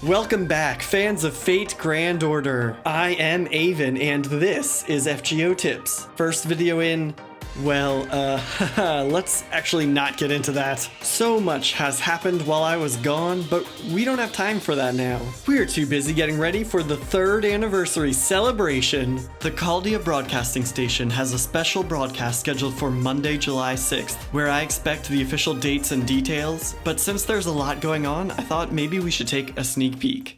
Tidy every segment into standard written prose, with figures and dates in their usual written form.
Welcome back, fans of Fate Grand Order. I am Avon, and this is FGO Tips. First video in, well, let's actually not get into that. So much has happened while I was gone, but we don't have time for that now. We're too busy getting ready for the 3rd anniversary celebration. The Chaldia Broadcasting Station has a special broadcast scheduled for Monday, July 6th, where I expect the official dates and details, but since there's a lot going on, I thought maybe we should take a sneak peek.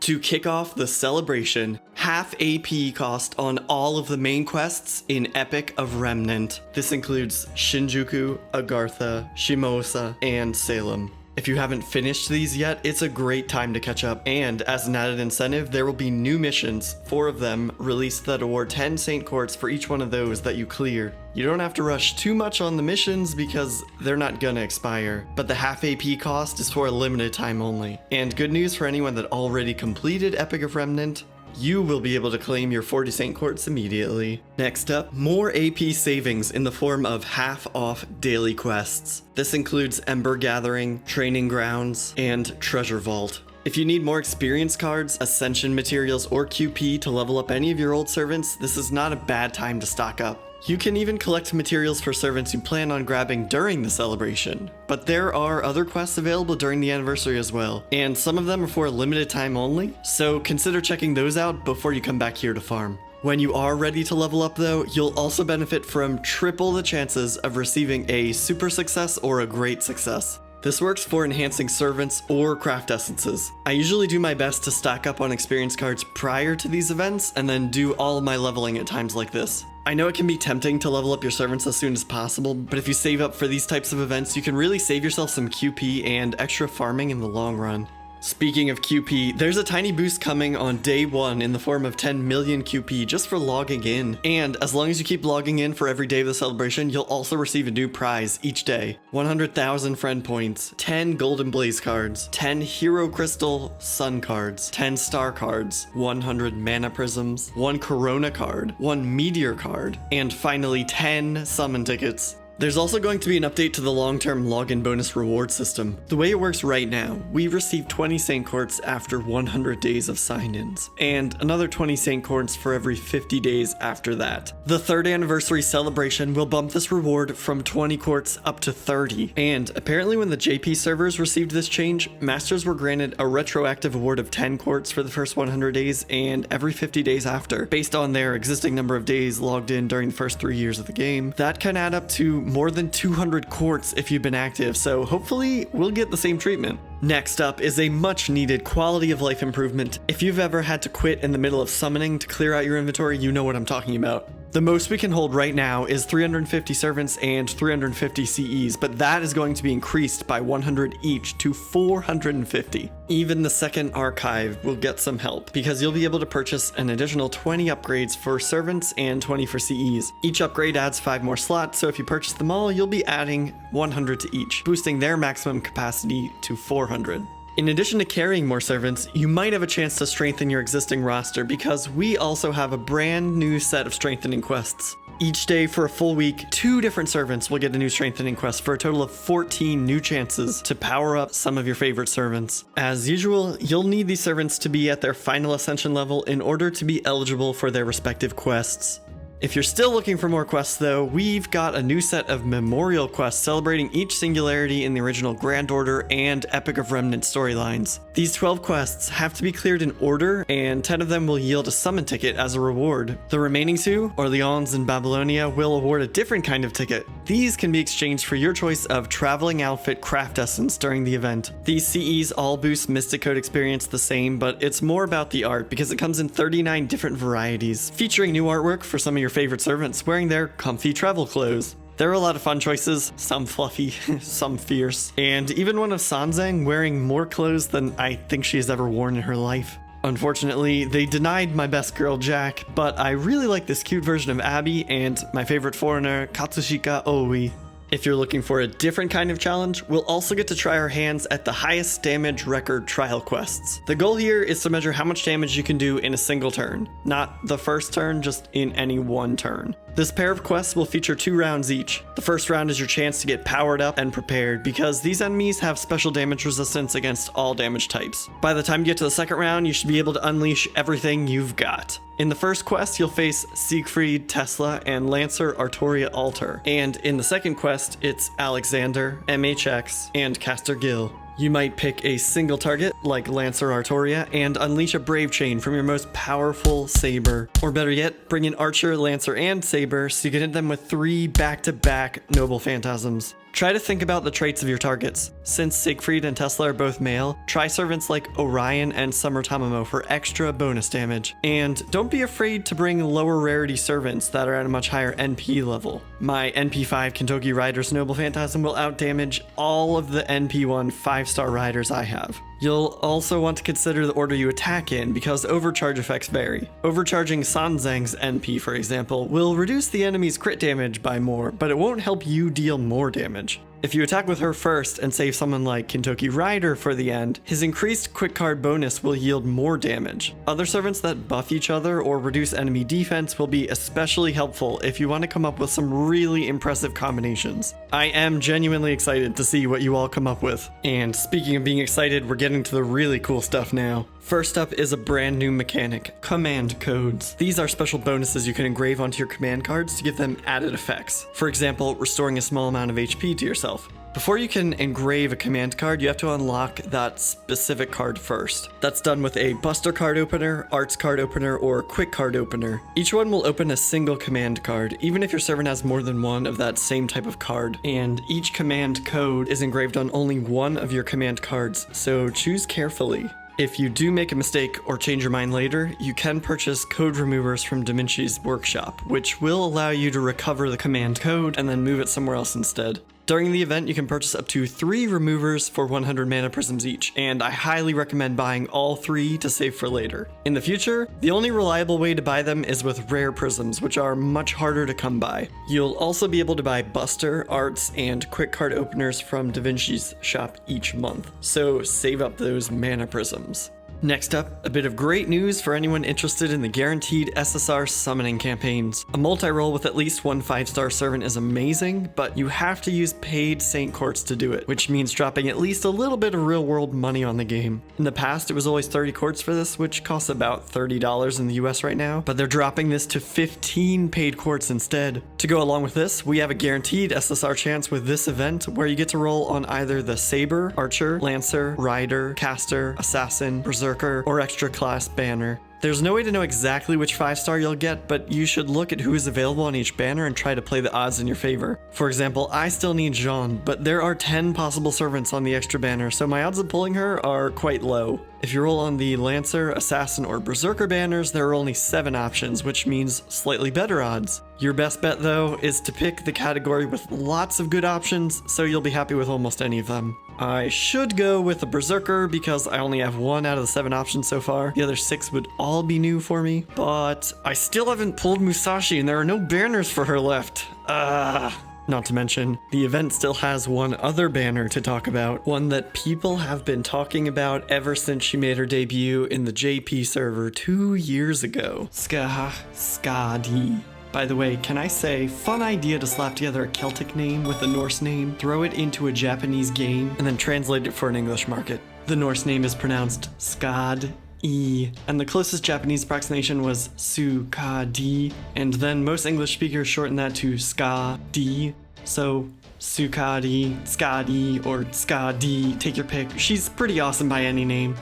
To kick off the celebration, half AP cost on all of the main quests in Epic of Remnant. This includes Shinjuku, Agartha, Shimosa, and Salem. If you haven't finished these yet, it's a great time to catch up, and as an added incentive, there will be new missions, 4 of them, released that award 10 Saint Courts for each one of those that you clear. You don't have to rush too much on the missions because they're not gonna expire, but the half AP cost is for a limited time only. And good news for anyone that already completed Epic of Remnant, you will be able to claim your 40 Saint Courts immediately. Next up, more AP savings in the form of half-off daily quests. This includes Ember Gathering, Training Grounds, and Treasure Vault. If you need more experience cards, ascension materials, or QP to level up any of your old servants, this is not a bad time to stock up. You can even collect materials for servants you plan on grabbing during the celebration, but there are other quests available during the anniversary as well, and some of them are for a limited time only, so consider checking those out before you come back here to farm. When you are ready to level up though, you'll also benefit from triple the chances of receiving a super success or a great success. This works for enhancing servants or craft essences. I usually do my best to stack up on experience cards prior to these events and then do all my leveling at times like this. I know it can be tempting to level up your servants as soon as possible, but if you save up for these types of events, you can really save yourself some QP and extra farming in the long run. Speaking of QP, there's a tiny boost coming on day 1 in the form of 10 million QP just for logging in. And as long as you keep logging in for every day of the celebration, you'll also receive a new prize each day. 100,000 friend points, 10 golden blaze cards, 10 hero crystal sun cards, 10 star cards, 100 mana prisms, 1 corona card, 1 meteor card, and finally 10 summon tickets. There's also going to be an update to the long-term login bonus reward system. The way it works right now, we receive 20 Saint Courts after 100 days of sign-ins, and another 20 Saint Courts for every 50 days after that. The 3rd anniversary celebration will bump this reward from 20 Courts up to 30, and apparently when the JP servers received this change, Masters were granted a retroactive award of 10 Courts for the first 100 days and every 50 days after, based on their existing number of days logged in during the first 3 years of the game. That can add up to more than 200 Courts if you've been active, so hopefully we'll get the same treatment. Next up is a much needed quality of life improvement. If you've ever had to quit in the middle of summoning to clear out your inventory, you know what I'm talking about. The most we can hold right now is 350 servants and 350 CEs, but that is going to be increased by 100 each to 450. Even the second archive will get some help, because you'll be able to purchase an additional 20 upgrades for servants and 20 for CEs. Each upgrade adds 5 more slots, so if you purchase them all, you'll be adding 100 to each, boosting their maximum capacity to 400. In addition to carrying more servants, you might have a chance to strengthen your existing roster because we also have a brand new set of strengthening quests. Each day for a full week, 2 different servants will get a new strengthening quest for a total of 14 new chances to power up some of your favorite servants. As usual, you'll need these servants to be at their final ascension level in order to be eligible for their respective quests. If you're still looking for more quests though, we've got a new set of memorial quests celebrating each singularity in the original Grand Order and Epic of Remnant storylines. These 12 quests have to be cleared in order, and 10 of them will yield a summon ticket as a reward. The remaining 2, Orleans and Babylonia, will award a different kind of ticket. These can be exchanged for your choice of traveling outfit craft essence during the event. These CEs all boost Mystic Code experience the same, but it's more about the art because it comes in 39 different varieties, featuring new artwork for some of your favorite servants wearing their comfy travel clothes. There are a lot of fun choices, some fluffy, some fierce, and even one of Sanzang wearing more clothes than I think she has ever worn in her life. Unfortunately, they denied my best girl Jack, but I really like this cute version of Abby and my favorite foreigner, Katsushika Oui. If you're looking for a different kind of challenge, we'll also get to try our hands at the highest damage record trial quests. The goal here is to measure how much damage you can do in a single turn. Not the first turn, just in any one turn. This pair of quests will feature 2 rounds each. The first round is your chance to get powered up and prepared, because these enemies have special damage resistance against all damage types. By the time you get to the second round, you should be able to unleash everything you've got. In the first quest, you'll face Siegfried, Tesla, and Lancer Artoria Alter. And in the second quest, it's Alexander, MHX, and Caster Gill. You might pick a single target, like Lancer Artoria, and unleash a Brave Chain from your most powerful saber. Or better yet, bring in Archer, Lancer, and Saber so you can hit them with 3 back-to-back Noble Phantasms. Try to think about the traits of your targets. Since Siegfried and Tesla are both male, try servants like Orion and Summer Tamamo for extra bonus damage. And don't be afraid to bring lower rarity servants that are at a much higher NP level. My NP5 Kentucky Rider's Noble Phantasm will outdamage all of the NP1 5-star riders I have. You'll also want to consider the order you attack in, because overcharge effects vary. Overcharging Sanzang's NP, for example, will reduce the enemy's crit damage by more, but it won't help you deal more damage. If you attack with her first and save someone like Kentucky Rider for the end, his increased quick card bonus will yield more damage. Other servants that buff each other or reduce enemy defense will be especially helpful if you want to come up with some really impressive combinations. I am genuinely excited to see what you all come up with. And speaking of being excited, we're getting to the really cool stuff now. First up is a brand new mechanic, command codes. These are special bonuses you can engrave onto your command cards to give them added effects. For example, restoring a small amount of HP to yourself. Before you can engrave a command card, you have to unlock that specific card first. That's done with a Buster card opener, Arts card opener, or Quick card opener. Each one will open a single command card, even if your servant has more than one of that same type of card. And each command code is engraved on only one of your command cards, so choose carefully. If you do make a mistake or change your mind later, you can purchase code removers from Da Vinci's workshop, which will allow you to recover the command code and then move it somewhere else instead. During the event, you can purchase up to 3 removers for 100 mana prisms each, and I highly recommend buying all 3 to save for later. In the future, the only reliable way to buy them is with rare prisms, which are much harder to come by. You'll also be able to buy Buster, Arts, and Quick card openers from Da Vinci's shop each month, so save up those mana prisms. Next up, a bit of great news for anyone interested in the guaranteed SSR summoning campaigns. A multi-roll with at least 1 5-star servant is amazing, but you have to use paid Saint Quartz to do it, which means dropping at least a little bit of real-world money on the game. In the past, it was always 30 quartz for this, which costs about $30 in the US right now, but they're dropping this to 15 paid quartz instead. To go along with this, we have a guaranteed SSR chance with this event, where you get to roll on either the Saber, Archer, Lancer, Rider, Caster, Assassin, Berserker, or extra class banner. There's no way to know exactly which 5-star you'll get, but you should look at who is available on each banner and try to play the odds in your favor. For example, I still need Jeanne, but there are 10 possible servants on the extra banner, so my odds of pulling her are quite low. If you roll on the Lancer, Assassin, or Berserker banners, there are only 7 options, which means slightly better odds. Your best bet, though, is to pick the category with lots of good options, so you'll be happy with almost any of them. I should go with a Berserker because I only have 1 out of the 7 options so far. The other 6 would all be new for me, but I still haven't pulled Musashi and there are no banners for her left. Not to mention, the event still has one other banner to talk about, one that people have been talking about ever since she made her debut in the JP server 2 years ago. Skadi. By the way, can I say, fun idea to slap together a Celtic name with a Norse name, throw it into a Japanese game, and then translate it for an English market. The Norse name is pronounced Skad-i, and the closest Japanese approximation was Sukadi, and then most English speakers shorten that to Ska-di, so Sukadi, Skadi, or Skadi, take your pick. She's pretty awesome by any name.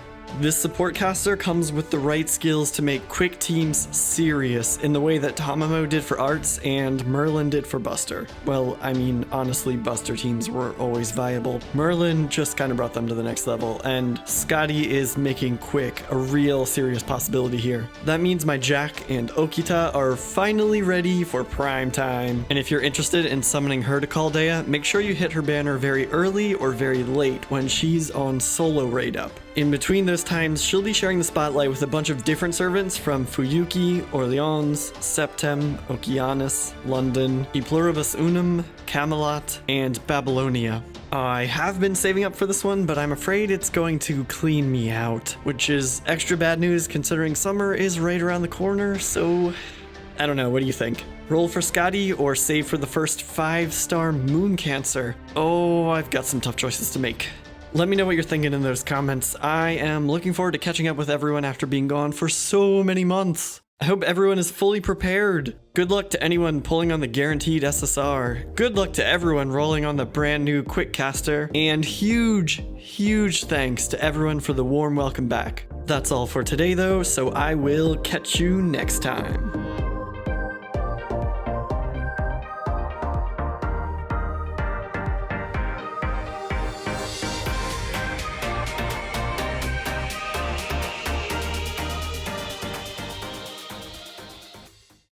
This support caster comes with the right skills to make quick teams serious in the way that Tamamo did for Arts and Merlin did for Buster. Well, I mean, honestly, Buster teams were always viable. Merlin just kind of brought them to the next level, and Scotty is making quick a real serious possibility here. That means my Jack and Okita are finally ready for prime time. And if you're interested in summoning her to Chaldea, make sure you hit her banner very early or very late when she's on solo raid up. In between those times, she'll be sharing the spotlight with a bunch of different servants from Fuyuki, Orleans, Septem, Okeanos, London, E Pluribus Unum, Camelot, and Babylonia. I have been saving up for this one, but I'm afraid it's going to clean me out, which is extra bad news considering summer is right around the corner, so I don't know, what do you think? Roll for Scotty or save for the first 5-star Moon Cancer? Oh, I've got some tough choices to make. Let me know what you're thinking in those comments. I am looking forward to catching up with everyone after being gone for so many months. I hope everyone is fully prepared. Good luck to anyone pulling on the guaranteed SSR. Good luck to everyone rolling on the brand new Quickcaster. And huge thanks to everyone for the warm welcome back. That's all for today though, so I will catch you next time.